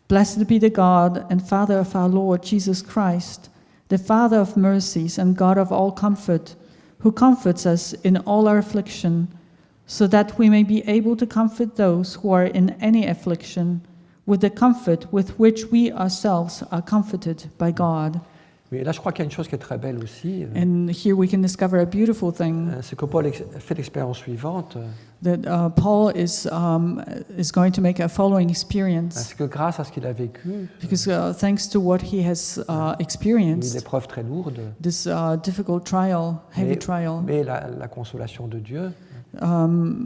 Blessed be the God and Father of our Lord Jesus Christ, the Father of mercies and God of all comfort, who comforts us in all our affliction, so that we may be able to comfort those who are in any affliction with the comfort with which we ourselves are comforted by God. Mais là, je crois qu'il y a une chose qui est très belle aussi, And here we can discover a beautiful thing c'est que Paul fait l'expérience suivante, that Paul is going to make a following experience. c'est que grâce à ce qu'il a vécu, Because thanks to what he has une experienced, épreuve très lourde, this difficult trial, heavy trial, mais la consolation de Dieu,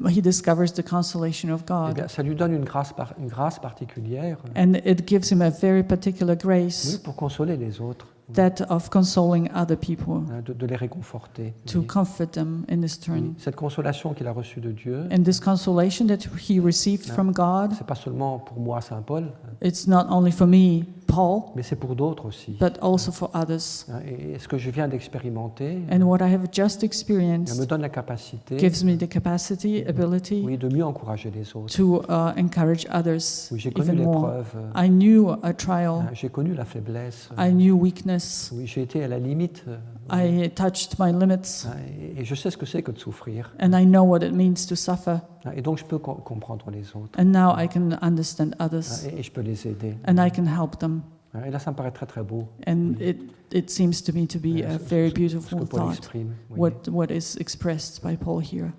he discovers the consolation of eh God. bien, ça lui donne une grâce particulière, And it gives him a very particular oui, grace, pour consoler les autres, that of consoling other people, de les réconforter. to Oui. comfort them in this turn. Oui. Cette consolation qu'il a reçue de Dieu, And this consolation that he received from God, c'est pas seulement pour moi, Saint Paul, it's not only for me, Paul, mais c'est pour d'autres aussi. but also for others. Et ce que je viens d'expérimenter, And what I have just ça me experienced donne la capacité, gives me the capacity, ability oui, de mieux encourager les autres. to encourage others Oui, j'ai connu even more. l'épreuve, I knew a trial, j'ai connu la faiblesse, I knew weakness, oui, j'ai été à la limite, I touched my limits, et je sais ce que c'est que de souffrir. and I know what it means to suffer. Et donc je peux comprendre les autres, And now I can understand others, et je peux les aider. and I can help them. Et là, ça me paraît très très beau, And it seems to me to be a very ce beautiful que Paul thought, exprime. Oui. what is expressed by Paul here.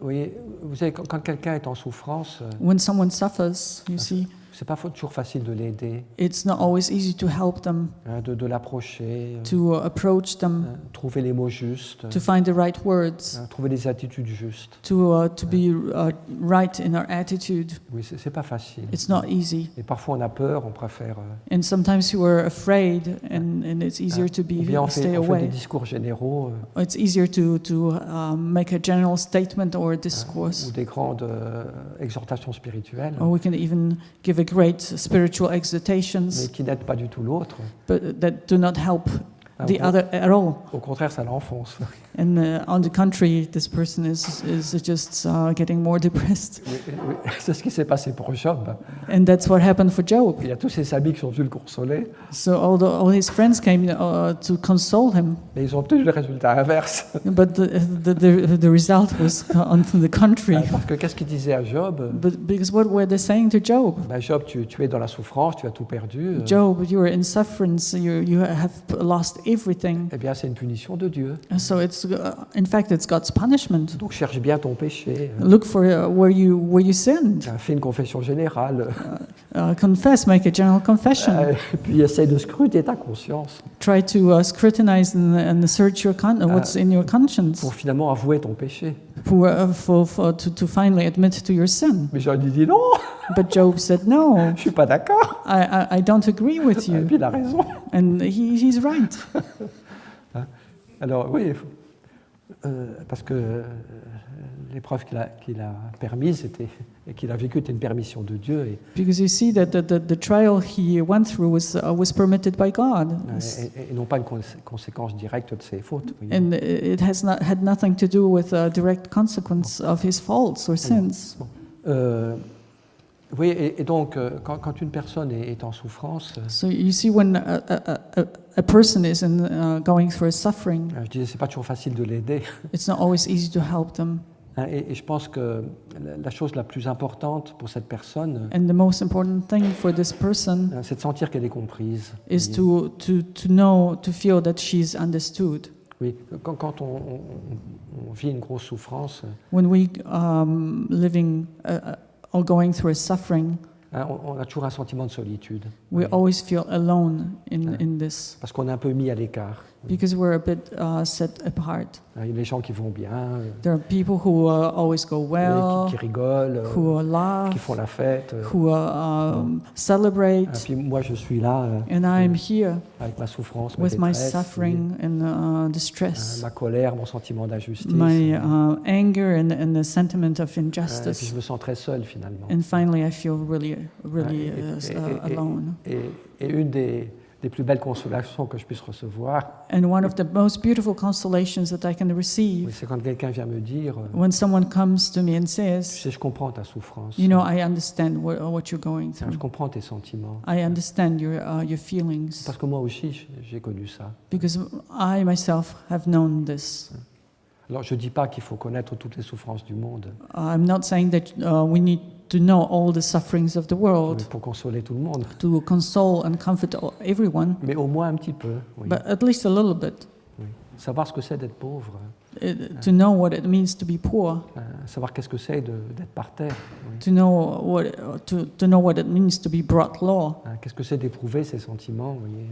Oui, vous savez, quand quelqu'un est en souffrance, When someone suffers, you see, c'est pas toujours facile de l'aider, it's not always easy to help them, de l'approcher, to approach them, trouver les mots justes, to find the right words, trouver les attitudes justes. to be right in our attitude. Oui, c'est pas facile. It's not easy. Et parfois on a peur, on préfère. And sometimes you are afraid, and it's easier to Ou be bien on stay fait des away. discours généraux It's easier to make a general statement or a discourse, ou des grandes exhortations spirituelles, or we can even give a great spiritual mais exhortations, qui n'aident pas du tout l'autre. but that do not help the Au- other at all. Au contraire, ça l'enfonce. And on the contrary, this person is just getting more depressed. Oui, oui, c'est ce qui s'est passé pour Job. And that's what happened for Job. Il y a tous ses amis qui sont venus le consoler, So all his friends came to console him, mais ils ont obtenu le résultat inverse. but the result was on the contrary. Parce que qu'est-ce qu'il disait à Job? But because what were they saying to Job? Ben, Job, tu es dans la souffrance, tu as tout perdu. Job, you are in sufferance. You have lost everything. Eh bien, c'est une punition de Dieu. So it's in fact it's God's punishment. Donc cherche bien ton péché. Look for where you sinned. Fais une confession générale. Confess, make a general confession. Puis essaye de scruter ta conscience Try to scrutinize and search what's in your conscience, pour finalement avouer ton péché. to finally admit to your sin. Mais Job dit non, But Job said, no, je suis pas d'accord. I don't agree with Et you. puis il a raison. And he's right. Alors oui, parce que l'épreuve qu'il a permise et qu'il a vécue était une permission de Dieu. Because you see that the trial he went through was permitted by God. Et non pas une conséquence directe de ses fautes. Voyez. And it had nothing to do with a direct consequence of his faults or sins. Oui, et donc, quand une personne est en souffrance, So you see, when a person is going through a suffering, je disais, c'est pas toujours facile de l'aider. it's not always easy to help them. Et je pense que la chose la plus importante pour cette personne, And the most important thing for this person c'est de sentir qu'elle est comprise. is Voyez. to know, to feel that she's understood. Oui, quand on vit une grosse souffrance, When we living or going through a suffering, on a toujours un sentiment de solitude. we always feel alone in this Parce qu'on est un peu mis à l'écart. because we're a bit set apart. Il y a des gens qui vont bien, There are people who always go well, qui rigolent, who qui laugh, font la fête. who celebrate, Puis moi, je suis là and I'm here avec ma souffrance, ma with my détresse, suffering and distress, ma colère, mon sentiment d'injustice. my anger and the sentiment of Et puis injustice. je me sens très seul finalement. And finally, I feel really alone. Et une des plus belles consolations que je puisse recevoir, And one of the most beautiful consolations that I can receive c'est quand quelqu'un vient me dire, when someone comes to me and tu says, sais, je comprends ta souffrance, you know, I understand what you're going je through. comprends tes sentiments. I understand your feelings, Parce que moi aussi, j'ai connu ça. because I myself have known this. Alors je ne dis pas qu'il faut connaître toutes les souffrances du monde I'm not saying that we need to know all the sufferings of the world pour consoler tout le monde, to console and comfort everyone, mais au moins un petit peu. Oui. but at least a little bit. Oui. Savoir ce que c'est d'être pauvre, To know what it means to be poor, savoir qu'est-ce que c'est d'être par terre, oui. to know what it means to be brought low, Qu'est-ce que c'est d'éprouver ces sentiments, vous voyez.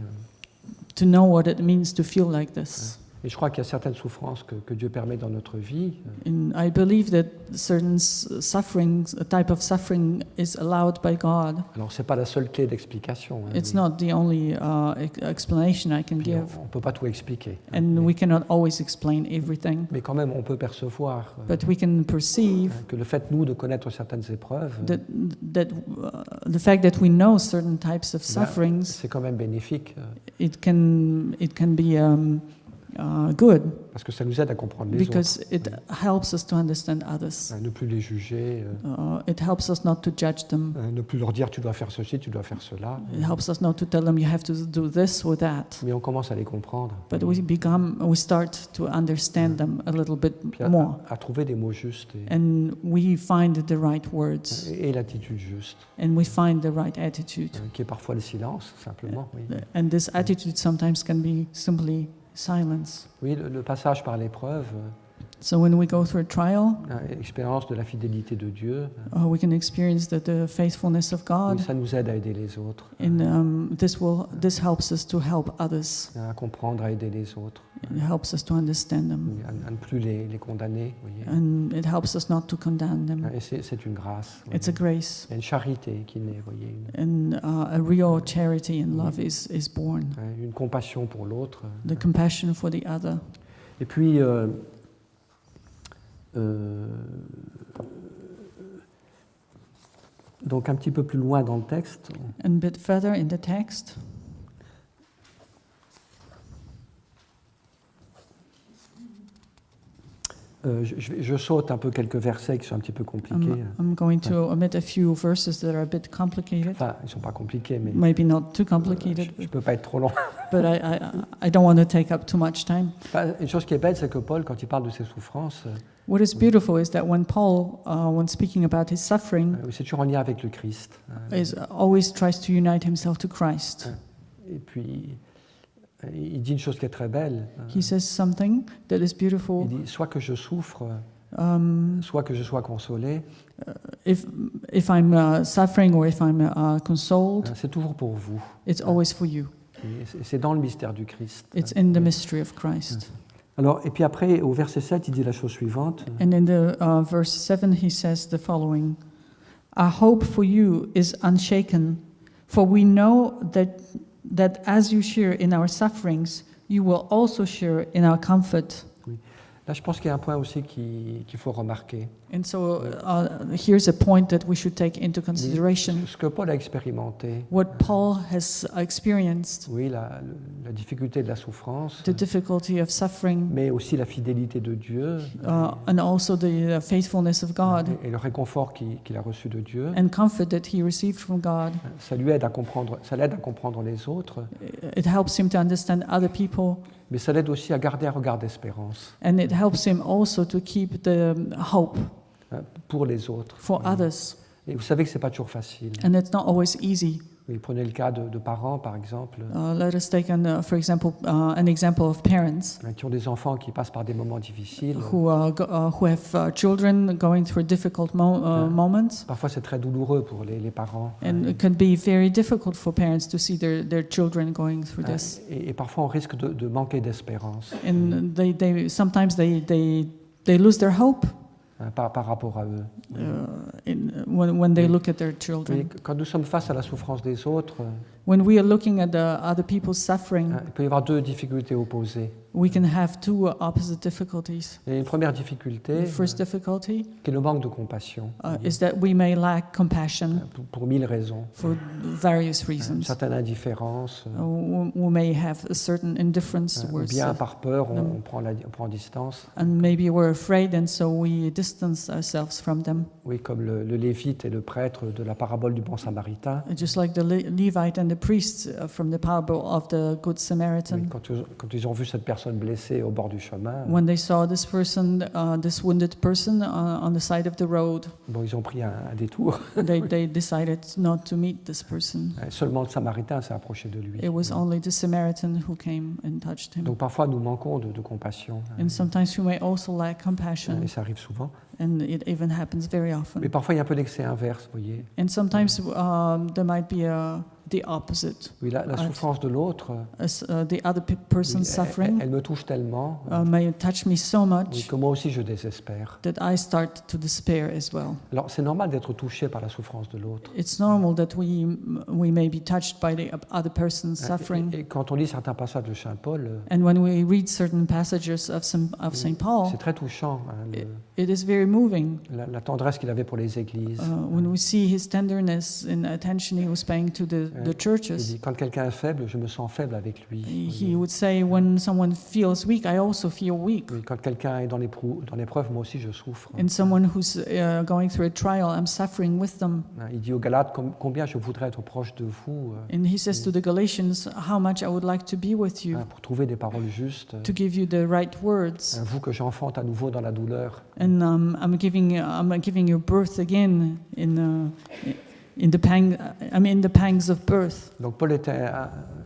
to know what it means to feel like this. Et je crois qu'il y a certaines souffrances que Dieu permet dans notre vie, And I believe that certain sufferings, a type of suffering, is allowed by God. alors c'est pas la seule clé d'explication, hein, It's oui. not the only explanation I can Puis give, on peut pas tout expliquer, and we cannot always explain everything. mais quand même on peut percevoir But we can perceive que le fait, nous, de connaître certaines épreuves, that the fact that we know certain types of sufferings, c'est quand même bénéfique, it can be good, parce que ça nous aide à comprendre les autres, because it helps us to understand others. ne plus les juger, It helps us not to judge them. ne plus leur dire tu dois faire ceci, tu dois faire cela, It helps us not to tell them you have to do this or that. mais on commence à les comprendre, But we start to understand them a little bit puis more, à trouver des mots justes and we find the right words, et l'attitude juste, and we find the right attitude. qui est parfois le silence, simplement. Oui, And this attitude sometimes can be simply silence. oui le passage par l'épreuve, So when we go through a trial, l'expérience de la fidélité de Dieu, we can experience the faithfulness of God, oui, ça nous aide à aider les autres, and this helps us to help others. à comprendre, à aider les autres, It helps us to understand them, oui, à ne plus les condamner. Vous voyez. and it helps us not to condemn them. Et c'est une grâce. Vous It's a voyez. grace, Il y a une charité qui naît, vous voyez, and a real charity and love is born. une compassion pour l'autre. The compassion for the other. Et puis, donc un petit peu plus loin dans le texte, And a bit further in the text, je saute un peu quelques versets qui sont un petit peu compliqués. I'm going to omit a few verses that are a bit complicated. Enfin, ils ne sont pas compliqués, mais Maybe not too je complicated, ne peux pas être trop long. but I don't want to take up too much time. Une chose qui est belle, c'est que Paul, quand il parle de ses souffrances, What is beautiful is that when Paul, when speaking about his suffering, c'est toujours en lien avec le Christ. always tries to unite himself to Christ. Et puis, il dit une chose qui est très belle. He says something that is beautiful. Il dit, soit que je souffre, soit que je sois consolé, If I'm suffering or if I'm consoled, c'est toujours pour vous. it's always for you. Et c'est dans le mystère du Christ. It's in the mystery of Christ. Alors, et puis après, au verset 7, il dit la chose suivante. And in the verse 7, he says the following: Our hope for you is unshaken, for we know that as you share in our sufferings, you will also share in our comfort. Oui. Là, je pense qu'il y a un point aussi qu'il faut remarquer. And so here's a point that we should take into consideration. Ce que Paul a expérimenté, What Paul has experienced, oui, la difficulté de la souffrance, the difficulty of suffering, mais aussi la fidélité de Dieu and also the faithfulness of God, et le réconfort qu'il a reçu de Dieu. and comfort that he received from God. Ça l'aide à comprendre les autres, It helps him to understand other people, mais ça l'aide aussi à garder un regard d'espérance and it helps him also to keep the hope pour les autres. for others. Et vous savez que c'est pas toujours facile. And it's not always easy. Oui, prenez le cas de parents, par exemple, Let us take for example, an example of parents qui ont des enfants qui passent par des moments difficiles. who have children going through difficult moments. Parfois, c'est très douloureux pour les parents. And it can be very difficult for parents to see their children going through this. Et parfois, on risque de manquer d'espérance And sometimes they lose their hope par rapport à eux. when they look at their Oui, children. quand nous sommes face à la souffrance des autres, When we are looking at the other people's suffering, il peut y avoir deux difficultés opposées. we can have two opposite difficulties. Il y a une première difficulté, The first difficulty qui est le manque de compassion, is that we may lack compassion pour mille raisons. for various Une reasons. certaine indifférence, We may have a certain indifference ou towards bien it. par peur, on prend distance. And maybe we're afraid, and so we distance ourselves from them. Oui, comme le Lévite et le prêtre de la parabole du bon samaritain. Just like the Levite and the priest from the parable of the Good Oui, Samaritan. quand ils ont vu cette personne blessée au bord du chemin, When they saw this person, this wounded person on the side of the road, bon, ils ont pris un détour. they decided not to meet this person. Seulement le Samaritain s'est approché de lui. It was only the Samaritan who came and touched him. Donc parfois nous manquons de compassion. And sometimes we may also lack compassion, Et ça arrive souvent. and it even happens very Mais often. parfois il y a un peu d'excès inverse, vous voyez. And sometimes there might be the opposite. Oui, la souffrance de l'autre, The other person's suffering elle me touche tellement may touch me so oui, much que moi aussi je désespère. that I start to despair as well. Alors c'est normal d'être touché par la souffrance de l'autre. It's normal that we may be touched by the other person's suffering. Et quand on lit certains passages de Saint Paul, And when we read certain passages of St. Paul, c'est très touchant, hein, it is very moving. la tendresse qu'il avait pour les églises. When we see his tenderness and attention he was paying to the Il churches. dit, quand quelqu'un est faible, je me sens faible avec lui. He would say, when someone feels weak, I also feel weak. Oui, quand quelqu'un est dans l'épreuve, moi aussi je souffre. And someone who's going through a trial, I'm suffering with them. Il dit aux Galates, combien je voudrais être proche de vous And he says to the Galatians, how much I would like to be with you, pour trouver des paroles justes. to give you the right words. Vous que j'enfante à nouveau dans la douleur. And I'm giving you birth again in the pangs of birth. Donc Paul était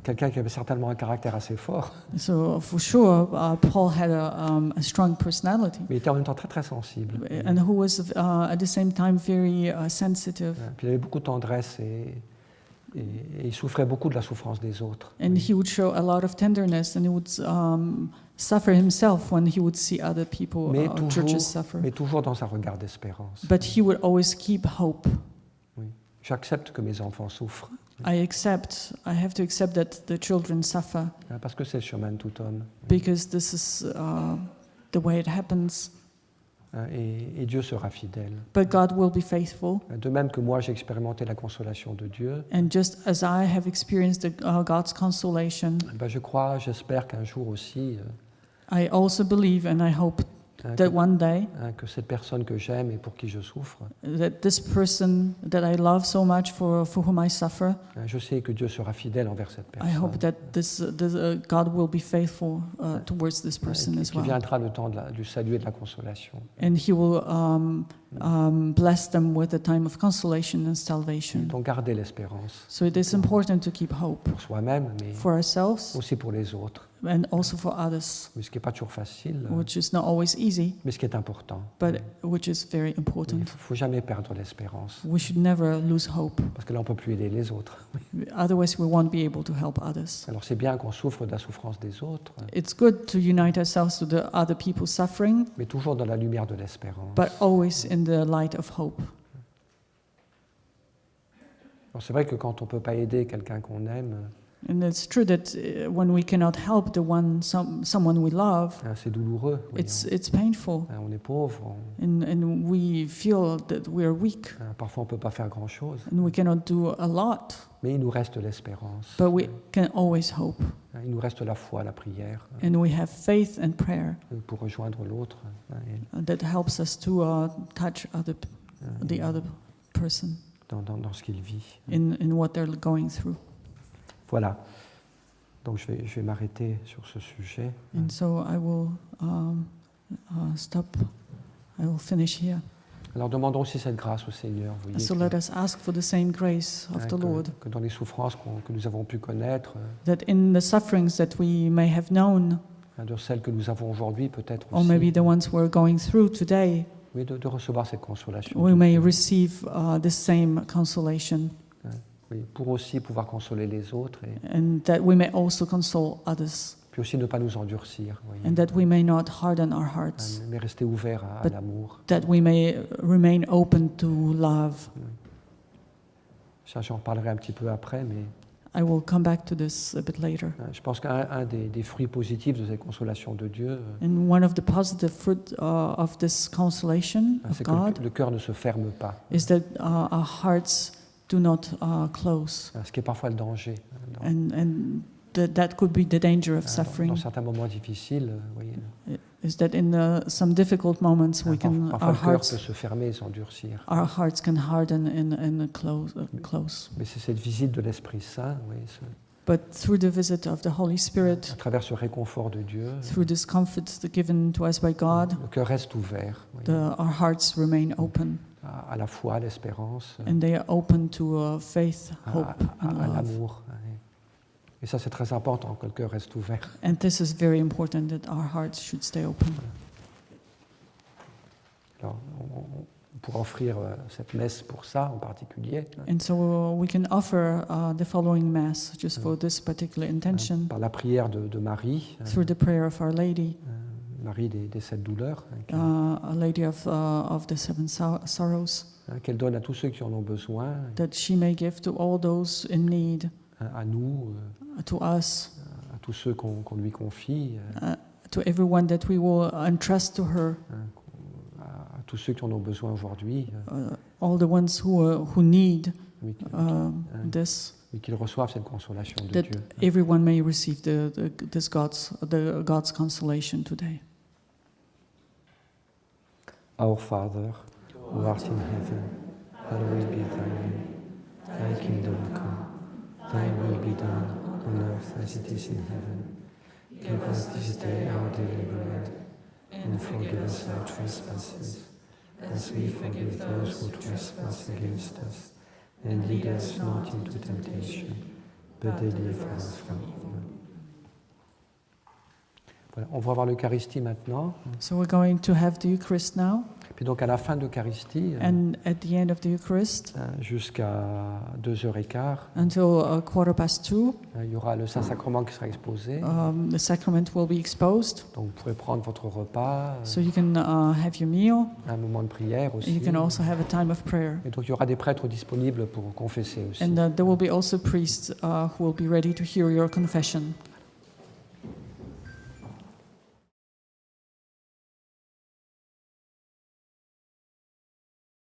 quelqu'un qui avait certainement un caractère assez fort, So for sure, Paul had a strong personality, mais il était en même temps très très sensible. and who was at the same time very sensitive. Puis il avait beaucoup de tendresse et il souffrait beaucoup de la souffrance des autres. And he would show a lot of tenderness, and he would suffer himself when he would see other people, churches suffer. Mais toujours dans un regard d'espérance. But he would always keep hope. Oui. J'accepte que mes enfants souffrent, I have to accept that the children suffer, parce que c'est le chemin de tout homme. because this is the way it happens. Et Dieu sera fidèle. But God will be faithful. De même que moi j'ai expérimenté la consolation de Dieu, And just as I have experienced God's consolation, j'espère qu'un jour aussi, I also believe and I hope that one day que cette personne que j'aime et pour qui je souffre, that this person that I love so much, for whom I suffer, je sais que Dieu sera fidèle envers cette I hope personne. that God will be faithful towards this person as Qu'il well. viendra le temps du salut et de la consolation. And he will bless them with a time of consolation and salvation. Donc garder l'espérance So it is important to keep hope pour soi-même, mais for ourselves aussi pour les autres. and also for others, Mais ce qui n'est pas toujours facile, which is not always easy, mais ce qui est important. but which is very Il important. ne faut jamais perdre l'espérance, We should never lose hope, parce que là, on ne peut plus aider les autres. otherwise we won't be able to help others. Alors c'est bien qu'on souffre de la souffrance des autres, It's good to unite ourselves to the other people's suffering, mais toujours dans la lumière de l'espérance. but always in the light of hope. Alors c'est vrai que quand on ne peut pas aider quelqu'un qu'on aime, And it's true that when we cannot help someone we love, c'est douloureux. Oui, it's painful, on est pauvre, and we feel that we're weak, parfois on ne peut pas faire grand-chose, and we cannot do a lot, mais il nous reste l'espérance. but we can always hope, Il nous reste la foi, la prière, and we have faith and prayer pour rejoindre l'autre. that helps us to touch the other person Dans ce qu'il vit. in what they're going through. Voilà. Donc je vais m'arrêter sur ce sujet. And so I will stop. I will finish here. Alors demandons aussi cette grâce au Seigneur. Vous voyez, So let us ask for the same grace of the Lord, que dans les souffrances que nous avons pu connaître, that in the sufferings that we may have known, de celles que nous avons aujourd'hui peut-être or aussi, maybe the ones we're going through today, oui, de recevoir cette consolation. we may receive the same consolation, Oui, pour aussi pouvoir consoler les autres et and that we may also console others, puis aussi ne pas nous endurcir, vous voyez, and that we may not harden our hearts, mais rester ouvert à But- l'amour. that we may remain open to love. Ça, j'en parlerai un petit peu après, mais I will come back to this a bit later. je pense qu'un des fruits positifs de cette consolation de Dieu, And one of the positive fruit of this consolation of c'est que God le cœur ne se ferme pas, is that our hearts do not close, ce qui est parfois le danger. and that could be the danger of Dans suffering. certains moments difficiles, vous voyez, Is that in some difficult moments we can parfois le cœur peut our se fermer et s'endurcir. hearts can harden and close. Mais c'est cette visite de l'Esprit Saint, oui, But through the visit of the Holy à Spirit, travers ce réconfort de Dieu, through this comfort given to us by God, le cœur reste ouvert, vous voyez, our hearts remain open, à la foi, à l'espérance, and they are open to faith, hope, and à love. l'amour. Oui. Et ça, c'est très important, que le cœur reste ouvert. And this is very important, that our hearts should stay open. Alors, on pourra offrir cette messe pour ça en particulier, And so we can offer the following Mass just for this particular intention, par la prière de Marie, through the prayer of Our Lady, Marie des sept douleurs, a Lady of the Seven Sorrows, qu'elle donne à tous ceux qui en ont besoin, that she may give to all those in need, à nous, to us, à tous ceux qu'on lui confie, to everyone that we will entrust to her, à tous ceux qui en ont besoin aujourd'hui, all the ones who need oui, this, qu'ils reçoivent cette consolation de that Dieu. everyone may receive this God's consolation today. Our Father, who art in heaven, hallowed be thy name. Thy kingdom come, thy will be done on earth as it is in heaven. Give us this day our daily bread, and forgive us our trespasses, as we forgive those who trespass against us. And lead us not into temptation, but deliver us from evil. Voilà, on va voir l'Eucharistie maintenant. So we're going to have the Eucharist now, Puis donc à la fin de l'Eucharistie, and at the end of the Eucharist, jusqu'à 2h15, until 2:15, il y aura le Saint-Sacrement qui sera exposé. the sacrament will be exposed. Donc vous pourrez prendre votre repas, So you can have your meal, un moment de prière and aussi. you can also have a time of prayer. Et donc il y aura des prêtres disponibles pour confesser aussi. And there will be also priests who will be ready to hear your confession.